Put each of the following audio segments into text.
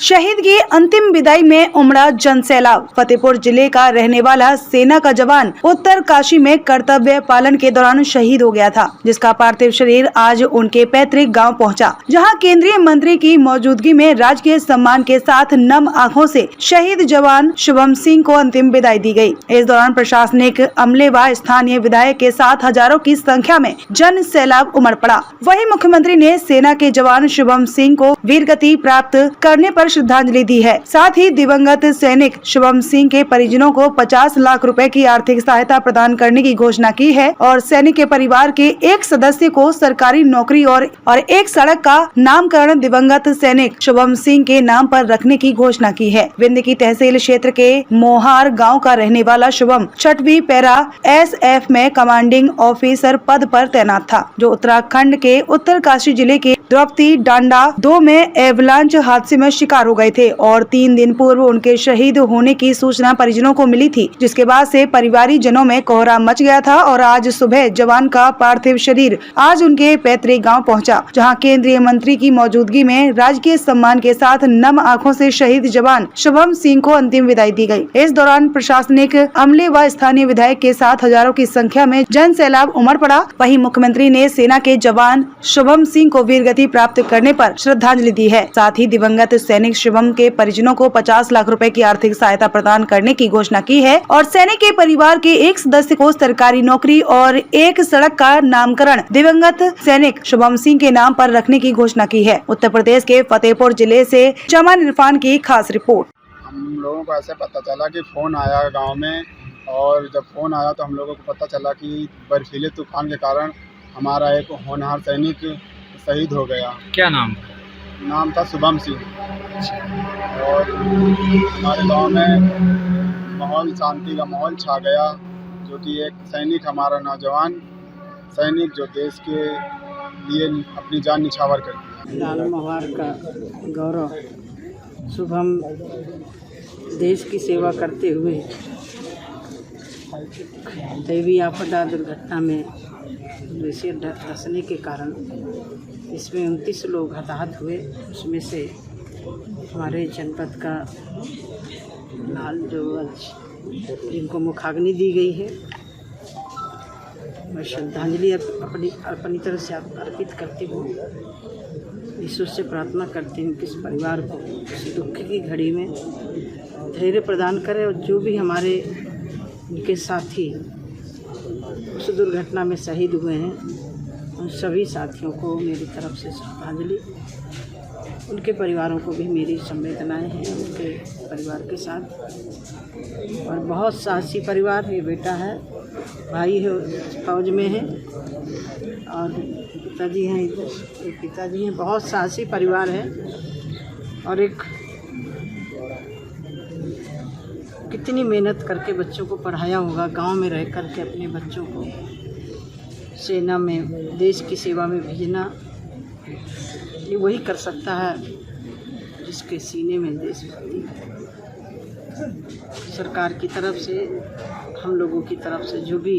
शहीद की अंतिम विदाई में उमड़ा जनसैलाब। फतेहपुर जिले का रहने वाला सेना का जवान उत्तरकाशी में कर्तव्य पालन के दौरान शहीद हो गया था, जिसका पार्थिव शरीर आज उनके पैतृक गांव पहुंचा, जहां केंद्रीय मंत्री की मौजूदगी में राजकीय सम्मान के साथ नम आंखों से शहीद जवान शुभम सिंह को अंतिम विदाई दी गई। इस दौरान प्रशासनिक अमले व स्थानीय विधायक के साथ हजारों की संख्या में जन सैलाब उमड़ पड़ा। वहीं मुख्यमंत्री ने सेना के जवान शुभम सिंह को वीरगति प्राप्त करने पर श्रद्धांजलि दी है। साथ ही दिवंगत सैनिक शुभम सिंह के परिजनों को 50 लाख रुपए की आर्थिक सहायता प्रदान करने की घोषणा की है और सैनिक के परिवार के एक सदस्य को सरकारी नौकरी और एक सड़क का नामकरण दिवंगत सैनिक शुभम सिंह के नाम पर रखने की घोषणा की है। विंध्य की तहसील क्षेत्र के मोहार गाँव का रहने वाला शुभम 6वीं पैरा SF में कमांडिंग ऑफिसर पद पर तैनात था, जो उत्तराखंड के उत्तरकाशी जिले के द्रौपदी डांडा 2 में एवलांच हादसे में शिकार हो गए थे और 3 दिन पूर्व उनके शहीद होने की सूचना परिजनों को मिली थी, जिसके बाद से परिवारी जनों में कोहराम मच गया था और आज सुबह जवान का पार्थिव शरीर आज उनके पैतृक गांव पहुंचा, जहां केंद्रीय मंत्री की मौजूदगी में राजकीय सम्मान के साथ नम आंखों से शहीद जवान शुभम सिंह को अंतिम विदाई दी गई। इस दौरान प्रशासनिक अमले व स्थानीय विधायक के साथ हजारों की संख्या में जन सैलाब उमड़ पड़ा। वहीं मुख्यमंत्री ने सेना के जवान शुभम सिंह को वीरगति प्राप्त करने पर श्रद्धांजलि दी है। साथ ही दिवंगत सैनिक शुभम के परिजनों को 50 लाख रुपए की आर्थिक सहायता प्रदान करने की घोषणा की है और सैनिक के परिवार के एक सदस्य को सरकारी नौकरी और एक सड़क का नामकरण दिवंगत सैनिक शुभम सिंह के नाम पर रखने की घोषणा की है। उत्तर प्रदेश के फतेहपुर जिले से जमान इरफान की खास रिपोर्ट। हम लोगों को ऐसे पता चला कि फोन आया गाँव में, और जब फोन आया तो हम लोगों को पता चला कि बर्फीले तूफान के कारण हमारा एक होनहार सैनिक शहीद हो गया। क्या नाम था? शुभम सिंह। और हमारे गांव में माहौल शांति का माहौल छा गया, जो कि एक सैनिक, हमारा नौजवान सैनिक जो देश के लिए अपनी जान निछावर कर दिया। लाल मोहार का गौरव शुभम देश की सेवा करते हुए दैवीय आपदा दुर्घटना में ग्लेशियर धंसने के कारण इसमें 29 लोग हताहत हुए। उसमें से हमारे जनपद का लाल जोवज, जिनको मुखाग्नि दी गई है, मैं श्रद्धांजलि अपनी तरफ से अर्पित करती हूँ। ईश्वर से प्रार्थना करती हूँ कि इस परिवार को इस दुख की घड़ी में धैर्य प्रदान करे और जो भी हमारे उनके साथी उस दुर्घटना में शहीद हुए हैं, उन सभी साथियों को मेरी तरफ से श्रद्धांजलि। उनके परिवारों को भी मेरी संवेदनाएं हैं उनके परिवार के साथ। और बहुत साहसी परिवार है, बेटा है, भाई है, फौज में है, और पिताजी हैं, एक पिताजी हैं। बहुत साहसी परिवार है और एक कितनी मेहनत करके बच्चों को पढ़ाया होगा, गांव में रह कर के अपने बच्चों को सेना में देश की सेवा में भेजना। ये वही कर सकता है जिसके सीने में देशभक्ति है। सरकार की तरफ से, हम लोगों की तरफ से जो भी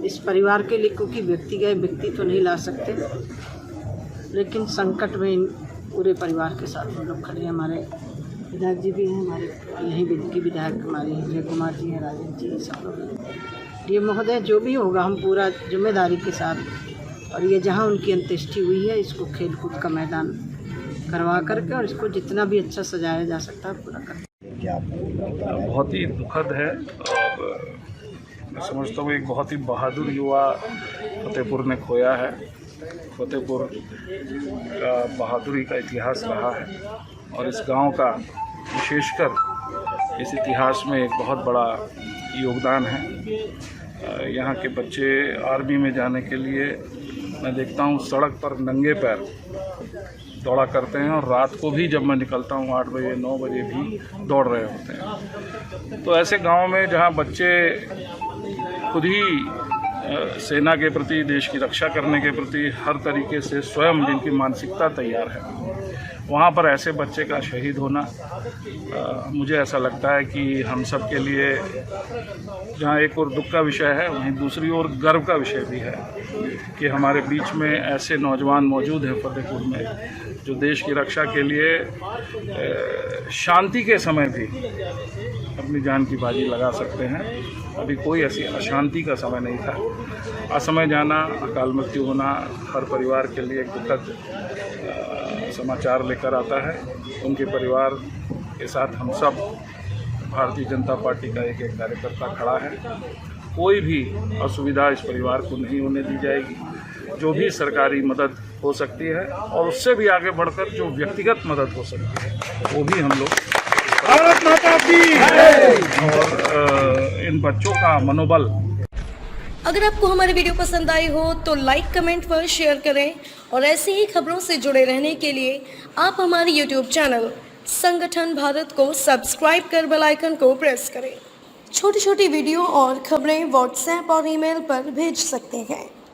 इस परिवार के लिए, क्योंकि व्यक्ति तो नहीं ला सकते, लेकिन संकट में पूरे परिवार के साथ हम लोग खड़े हैं। हमारे विधायक जी भी हैं, हमारे यहीं की विधायक हमारे जय कुमार जी हैं, राजेंद्र जी, सब लोग। ये महोदय जो भी होगा, हम पूरा जिम्मेदारी के साथ, और ये जहाँ उनकी अंत्येष्टि हुई है, इसको खेल कूद का मैदान करवा करके और इसको जितना भी अच्छा सजाया जा सकता है पूरा कर। बहुत ही दुखद है और मैं समझता हूँ एक बहुत ही बहादुर युवा फतेहपुर ने खोया है। फतेहपुर का बहादुरी का इतिहास रहा है और इस गांव का विशेषकर इस इतिहास में एक बहुत बड़ा योगदान है। यहाँ के बच्चे आर्मी में जाने के लिए मैं देखता हूँ सड़क पर नंगे पैर दौड़ा करते हैं, और रात को भी जब मैं निकलता हूँ 8 बजे 9 बजे भी दौड़ रहे होते हैं। तो ऐसे गांव में जहाँ बच्चे खुद ही सेना के प्रति, देश की रक्षा करने के प्रति हर तरीके से स्वयं जिनकी मानसिकता तैयार है, वहाँ पर ऐसे बच्चे का शहीद होना मुझे ऐसा लगता है कि हम सब के लिए जहाँ एक और दुख का विषय है, वहीं दूसरी ओर गर्व का विषय भी है कि हमारे बीच में ऐसे नौजवान मौजूद हैं फतेहपुर में जो देश की रक्षा के लिए शांति के समय भी अपनी जान की बाजी लगा सकते हैं। अभी कोई ऐसी अशांति का समय नहीं था। असमय जाना, अकाल मृत्यु होना हर परिवार के लिए एक दुखद समाचार लेकर आता है। उनके परिवार के साथ हम सब भारतीय जनता पार्टी का एक एक कार्यकर्ता खड़ा है। कोई भी असुविधा इस परिवार को नहीं होने दी जाएगी। जो भी सरकारी मदद हो सकती है और उससे भी आगे बढ़कर जो व्यक्तिगत मदद हो सकती है वो भी हम लोग भारत माता की और इन बच्चों का मनोबल। अगर आपको हमारी वीडियो पसंद आई हो तो लाइक, कमेंट व शेयर करें और ऐसी ही खबरों से जुड़े रहने के लिए आप हमारे यूट्यूब चैनल संगठन भारत को सब्सक्राइब कर बेल आइकन को प्रेस करें। छोटी छोटी वीडियो और खबरें व्हाट्सएप और ईमेल पर भेज सकते हैं।